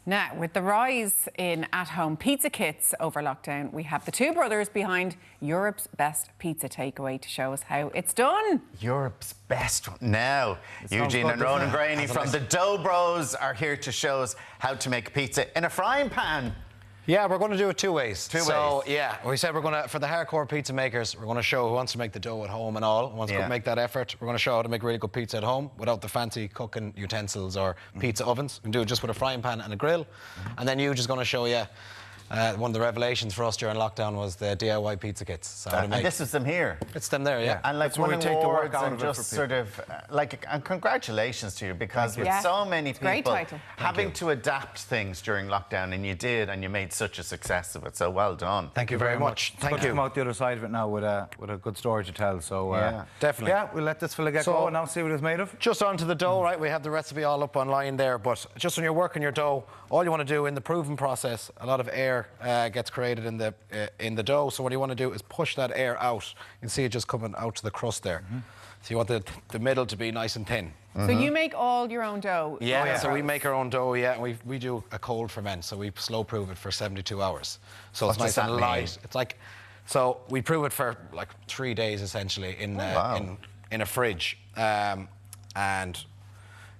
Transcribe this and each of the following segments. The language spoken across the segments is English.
Now, with the rise in at-home pizza kits over lockdown, we have the two brothers behind Europe's best pizza takeaway to show us how it's done. Europe's best one. Now, Eugene and Ronan Greaney from the Dough Bros are here to show us how to make pizza in a frying pan. Yeah, we're going to do it two ways. So, yeah, we said we're going to, for the hardcore pizza makers, we're going to show who wants to make the dough at home and all, wants to make that effort. We're going to show how to make really good pizza at home without the fancy cooking utensils or pizza ovens. We can do it just with a frying pan and a grill. And then Eugene's going to show you one of the revelations for us during lockdown was the DIY pizza kits. So and this is them here. It's them there, yeah. And like that's where we take the work out and of it just sort of and congratulations to you, because with so many people having to adapt things during lockdown, and you did, and you made such a success of it. So well done. Thank you very much. Thank you. Come out the other side of it now with a good story to tell. So definitely. Yeah, we'll let this fella get going now. See what it's made of. Just onto the dough, right? We have the recipe all up online there, but just when you're working your dough, all you want to do in the proving process, a lot of air gets created in the dough. So what you want to do is push that air out. You can see it just coming out to the crust there. So you want the middle to be nice and thin. So you make all your own dough? Yeah, so we make our own dough, and we do a cold ferment, so we slow prove it for 72 hours. So it's nice and light. It's like, so we prove it for like 3 days essentially in a fridge. And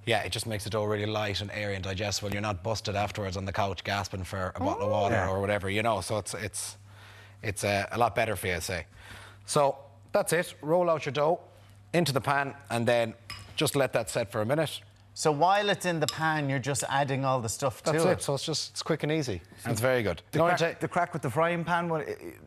yeah, it just makes the dough really light and airy and digestible. You're not busted afterwards on the couch gasping for a bottle of water or whatever, you know. So it's a lot better for you, I'd say. So that's it. Roll out your dough into the pan and then just let that set for a minute. So while it's in the pan, you're just adding all the stuff to it. That's it. So it's quick and easy. And it's very good. The crack with the frying pan,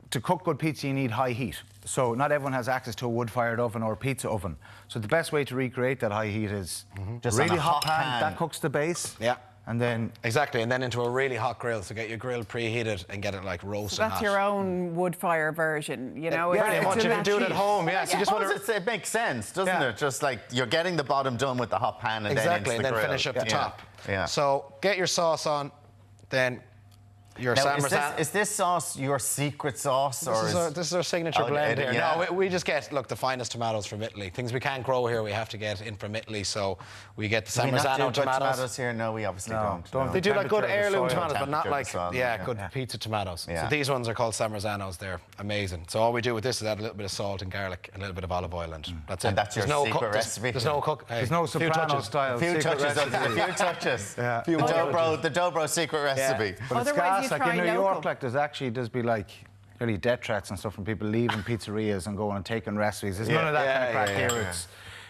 to cook good pizza, you need high heat. So not everyone has access to a wood-fired oven or a pizza oven. So the best way to recreate that high heat is just really on a hot pan. That cooks the base. Yeah. And then... Exactly, and then into a really hot grill. So get your grill preheated and get it like roasted hot. That's your own wood fire version, you know? Yeah, you can do it at home, yeah. So you just want to... It makes sense, doesn't it? Just like you're getting the bottom done with the hot pan and then into the grill. Finish up the top. Yeah. So get your sauce on, then your is this sauce your secret sauce? This is our signature blend here. No, we just get, look, the finest tomatoes from Italy. Things we can't grow here, we have to get in from Italy. So we get the San Marzano tomatoes here. No, we obviously don't. They do like good heirloom tomatoes, but not like, good pizza tomatoes. Yeah. So these ones are called San Marzanos. They're amazing. So all we do with this is add a little bit of salt and garlic and a little bit of olive oil, and that's it. And that's your secret recipe. There's no cook. There's no soprano style. A few touches. The Dough Bro secret recipe. But it's gas, like in New York, like there's be like nearly death threats and stuff from people leaving pizzerias and going and taking recipes. There's none of that kind of crack here. It's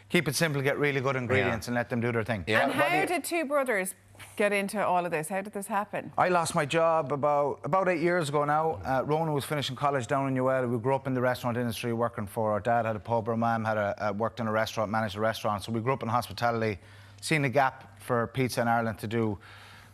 keep it simple, get really good ingredients and let them do their thing. And how did two brothers get into all of this? How did this happen? I lost my job about 8 years ago now. Ronan was finishing college down in UL. We grew up in the restaurant industry working for our dad had a pub, our mum had worked in a restaurant, managed a restaurant. So we grew up in hospitality, seeing a gap for pizza in Ireland to do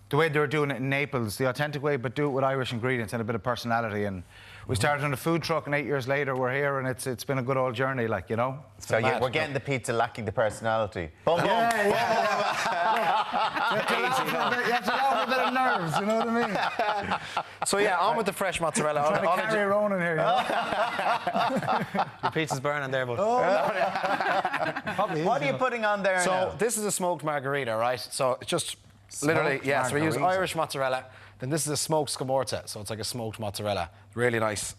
the way they were doing it in Naples, the authentic way, but do it with Irish ingredients and a bit of personality. And we started on a food truck, and 8 years later we're here, and it's been a good old journey, like, you know. So we're getting the pizza lacking the personality. Boom, boom. You have to laugh a bit of nerves, you know what I mean? So yeah, on with the fresh mozzarella. I'm trying to carry Ronan here, you know? Your pizza's burning there, but... What are you putting on there now? So this is a smoked margherita, right? So it's just... Literally, so we use Irish mozzarella. Then this is a smoked scamorza, so it's like a smoked mozzarella. Really nice,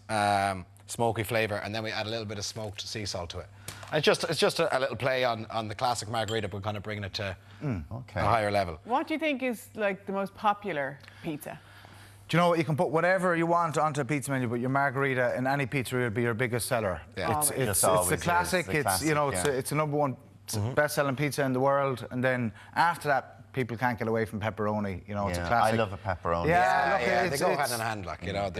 smoky flavour. And then we add a little bit of smoked sea salt to it. And it's just a little play on the classic margherita, but kind of bringing it to a higher level. What do you think is like the most popular pizza? Do you know what? You can put whatever you want onto a pizza menu, but your margherita in any pizzeria will be your biggest seller. Yeah. It's the classic. It's you know, it's a number one best-selling pizza in the world. And then after that, people can't get away from pepperoni. You know, it's a classic. I love a pepperoni. They go hand in hand, like, you know.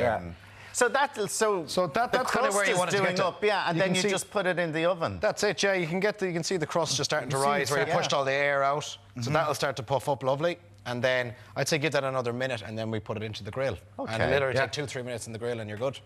So that's kind of where you want it to get up, and then you just put it in the oven. That's it, yeah. You can see the crust just starting to rise where you pushed all the air out. So that'll start to puff up lovely. And then I'd say give that another minute, and then we put it into the grill. And literally take 2-3 minutes in the grill, and you're good.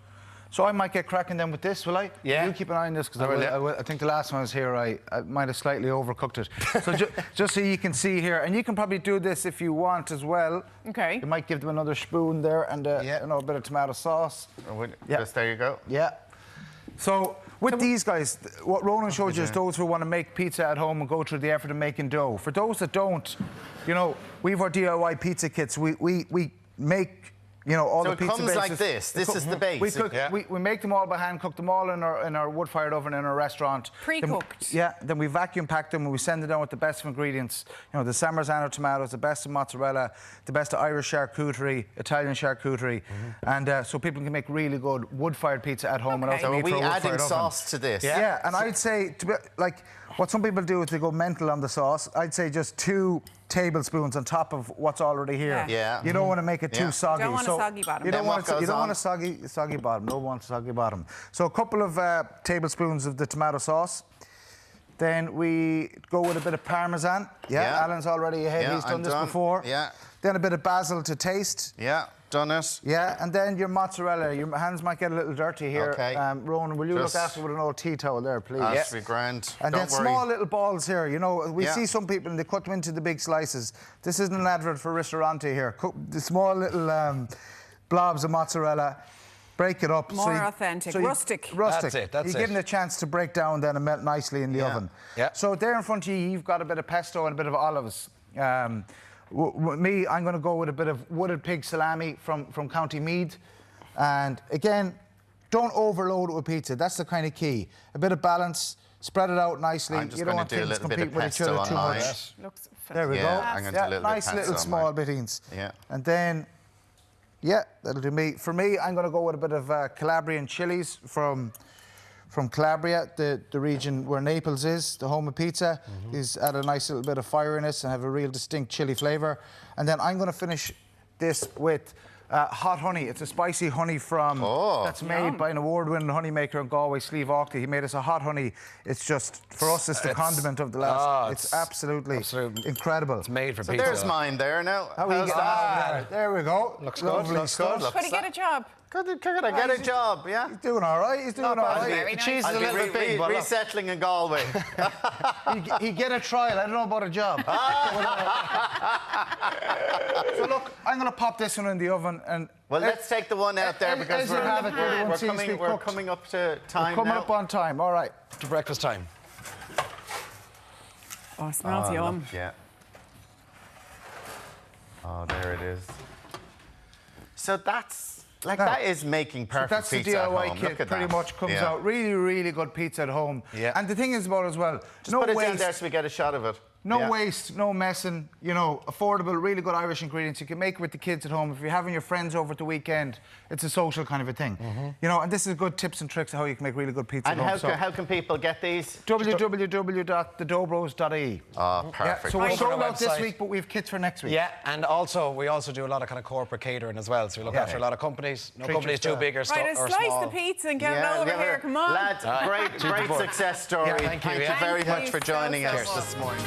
So I might get cracking then with this, will I? Yeah. You keep an eye on this, because I think the last time I was here, I might have slightly overcooked it. So just so you can see here, and you can probably do this if you want as well. Okay. You might give them another spoon there and you know, a bit of tomato sauce. Just there you go. Yeah. So With these guys, what Ronan showed you is those who want to make pizza at home and go through the effort of making dough. For those that don't, you know, we've our DIY pizza kits. We make, you know, all the pizza bases. So it comes like this. This is the base. We make them all by hand, cook them all in our wood-fired oven in our restaurant. Pre-cooked. Then we vacuum pack them and we send them down with the best of ingredients. You know, the San Marzano tomatoes, the best of mozzarella, the best of Irish charcuterie, Italian charcuterie, and so people can make really good wood-fired pizza at home. Okay. And So are we adding oven. sauce to this? Yeah, and I'd say, like, what some people do is they go mental on the sauce. I'd say just 2 tablespoons on top of what's already here. Yeah. You don't want to make it too soggy. You don't want a soggy bottom. You don't want a soggy bottom. No one soggy bottom. So a couple of tablespoons of the tomato sauce. Then we go with a bit of Parmesan. Yeah. Alan's already ahead. He's done this before. Yeah. Then a bit of basil to taste. Yeah. Done it. Yeah, and then your mozzarella. Your hands might get a little dirty here. Okay. Ronan, will you look after with an old tea towel there, please? That's grand. And Don't then worry. small little balls here. You know, we see some people and they cut them into the big slices. This isn't an advert for Ristorante here. The small little blobs of mozzarella. Break it up. More authentic. Rustic. Rustic. That's you give them a chance to break down then and melt nicely in the oven. Yeah. So there in front of you, you've got a bit of pesto and a bit of olives. Me, I'm going to go with a bit of wooded pig salami from County Meath. And again, don't overload it with pizza. That's the kind of key. A bit of balance, spread it out nicely. I'm just going to do a little bit of pesto on mine. Looks there we go. I'm going to do a little nice bit of pesto little small bittings. Yeah. And then, that'll do me. For me, I'm going to go with a bit of Calabrian chilies from Calabria, the region where Naples is, the home of pizza. Is add a nice little bit of fire in it and have a real distinct chili flavour. And then I'm going to finish this with hot honey. It's a spicy honey that's made by an award-winning honey maker in Galway, Slieve Aughty. He made us a hot honey. It's just, for us, it's the condiment of the last. It's absolutely incredible. It's made for pizza. So there's mine there now. How's that? There we go. Looks good. Looks good. Could he get a job? Could I get a job? Yeah. He's doing all right. He's doing all right. Very The cheese is I'll a little bit big, but resettling in Galway. He'd get a trial. I don't know about a job. So look, I'm going to pop this one in the oven and. Well, let's take the one out there because we're coming up to time. We're coming up on time. All right. to breakfast time. Oh, it smells yum. Look, yeah. Oh, there it is. So that's that is making perfect pizza at home. That's the DIY kit. Pretty much comes out really, really good pizza at home. Yeah. And the thing is about it as well. Just put it down there so we get a shot of it. No waste, no messing, you know, affordable, really good Irish ingredients. You can make it with the kids at home. If you're having your friends over at the weekend, it's a social kind of a thing. You know, and this is good tips and tricks of how you can make really good pizza and at home. And how can people get these? www.thedoughbros.ie. Oh, perfect. Yeah, so we're sold out this week, but we have kits for next week. Yeah, and we also do a lot of kind of corporate catering as well. So we look after a lot of companies. No company's too big or small. Right, slice the pizza and get it over here. Come on. Lads, great success story. Yeah, thank you very much for joining us this morning.